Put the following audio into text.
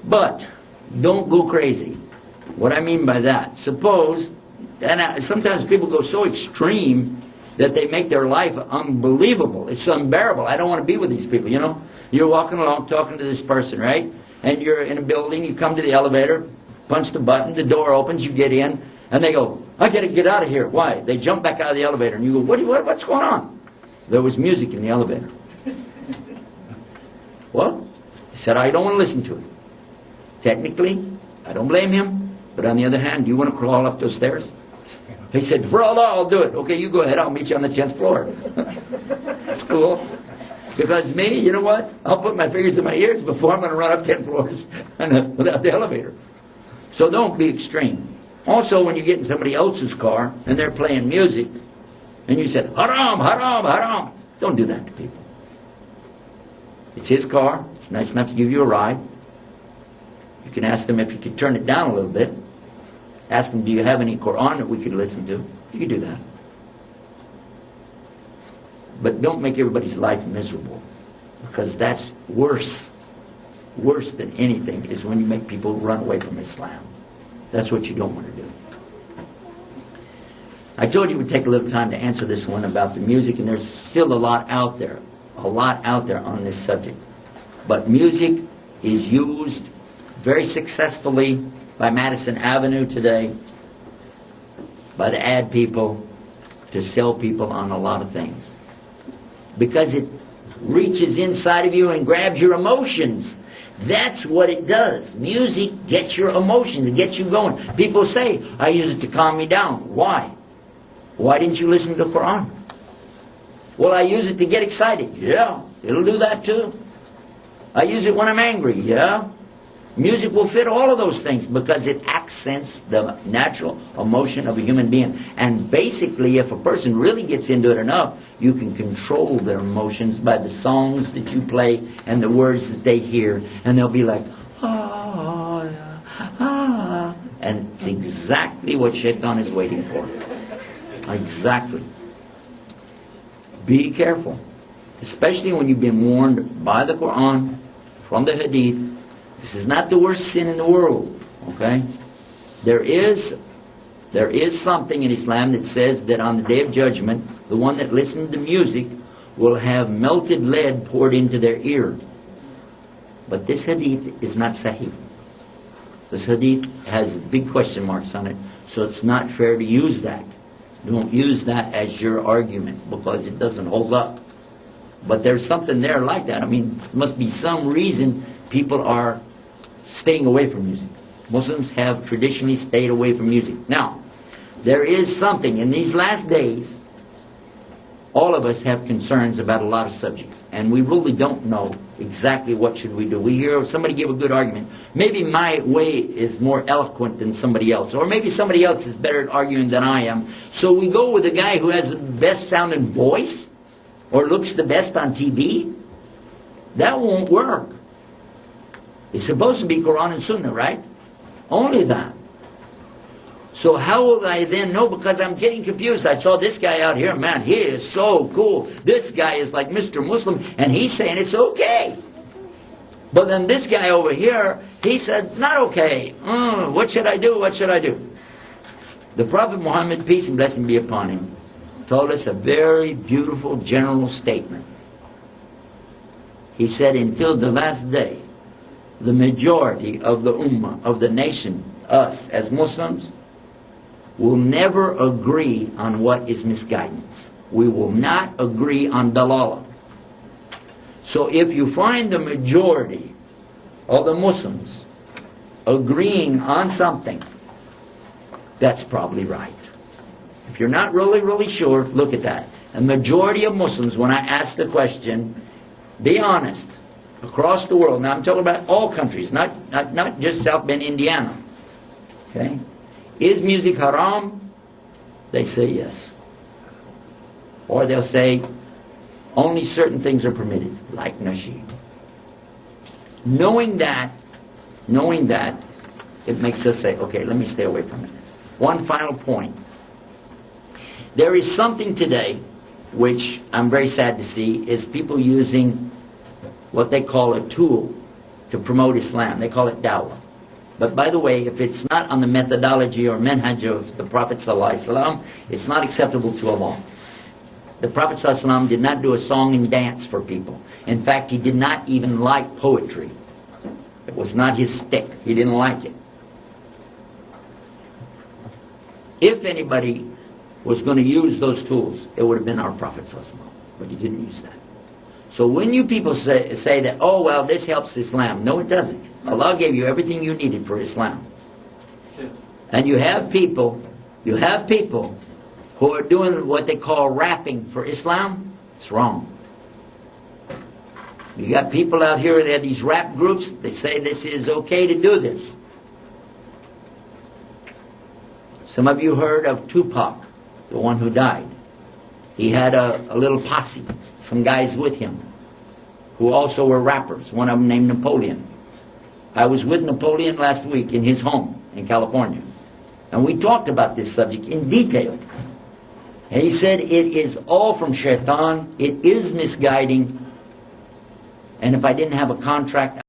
But don't go crazy. What I mean by that, suppose, sometimes people go so extreme that they make their life unbelievable. It's unbearable. I don't want to be with these people, you know. You're walking along talking to this person, right? And you're in a building, you come to the elevator, punch the button, the door opens, you get in, and they go, I got to get out of here. Why? They jump back out of the elevator, and you go, what's going on? There was music in the elevator. Well, he said, I don't want to listen to it. Technically, I don't blame him, but on the other hand, do you want to crawl up those stairs? He said, for Allah, I'll do it. Okay, you go ahead, I'll meet you on the 10th floor. That's cool. Because me, you know what? I'll put my fingers in my ears before I'm going to run up 10 floors without the elevator. So don't be extreme. Also, when you get in somebody else's car and they're playing music, and you said, haram, haram, haram, don't do that to people. It's his car. It's nice enough to give you a ride. You can ask them if you could turn it down a little bit. Ask them, do you have any Quran that we could listen to? You can do that. But don't make everybody's life miserable, because that's worse than anything is when you make people run away from Islam. That's what you don't want to do. I told you it would take a little time to answer this one about the music, and there's still a lot out there on this subject. But music is used very successfully by Madison Avenue today, by the ad people, to sell people on a lot of things. Because it reaches inside of you and grabs your emotions. That's what it does. Music gets your emotions. It gets you going. People say, I use it to calm me down. Why? Why didn't you listen to the Quran? Well, I use it to get excited. Yeah, it'll do that too. I use it when I'm angry. Yeah. Music will fit all of those things because it accents the natural emotion of a human being. And basically, if a person really gets into it enough, you can control their emotions by the songs that you play and the words that they hear. And they'll be like, ah, ah. And it's exactly what Shaitan is waiting for. Exactly. Be careful. Especially when you've been warned by the Quran, from the Hadith. This is not the worst sin in the world, okay? There is something in Islam that says that on the Day of Judgment, the one that listens to music will have melted lead poured into their ear. But this hadith is not sahih. This hadith has big question marks on it, so it's not fair to use that. Don't use that as your argument, because it doesn't hold up. But there's something there like that. I mean, there must be some reason people are staying away from music. Muslims have traditionally stayed away from music. Now, there is something in these last days. All of us have concerns about a lot of subjects, and we really don't know exactly what should we do. We hear somebody give a good argument. Maybe my way is more eloquent than somebody else, or maybe somebody else is better at arguing than I am. So we go with the guy who has the best sounding voice, or looks the best on TV. That won't work. It's supposed to be Quran and Sunnah, right? Only that. So how will I then know? Because I'm getting confused. I saw this guy out here, man, he is so cool. This guy is like Mr. Muslim, and he's saying it's okay. But then this guy over here, he said, not okay. What should I do? What should I do? The Prophet Muhammad, peace and blessing be upon him, told us a very beautiful general statement. He said, until the last day, the majority of the ummah, of the nation, us as Muslims, will never agree on what is misguidance. We will not agree on dalalah. So if you find the majority of the Muslims agreeing on something, that's probably right. If you're not really sure, look at that. A majority of Muslims, when I ask the question, be honest, across the world, now I'm talking about all countries, not just South Bend, Indiana, okay? Is music haram? They say yes. Or they'll say only certain things are permitted, like nasheed. Knowing that, it makes us say, okay, let me stay away from it. One final point. There is something today, which I'm very sad to see, is people using what they call a tool to promote Islam. They call it dawah. But by the way, if it's not on the methodology or manhaj of the Prophet ﷺ, it's not acceptable to Allah. The Prophet ﷺ did not do a song and dance for people. In fact, he did not even like poetry. It was not his stick. He didn't like it. If anybody was going to use those tools, it would have been our Prophet ﷺ. But he didn't use that. So when you people say that, oh, well, this helps Islam. No, it doesn't. Allah gave you everything you needed for Islam. And you have people who are doing what they call rapping for Islam. It's wrong. You got people out here that have these rap groups. They say this is okay to do this. Some of you heard of Tupac, the one who died. He had a little posse, some guys with him, who also were rappers, one of them named Napoleon. I was with Napoleon last week in his home in California, and we talked about this subject in detail. And he said it is all from shaitan, it is misguiding, and if I didn't have a contract,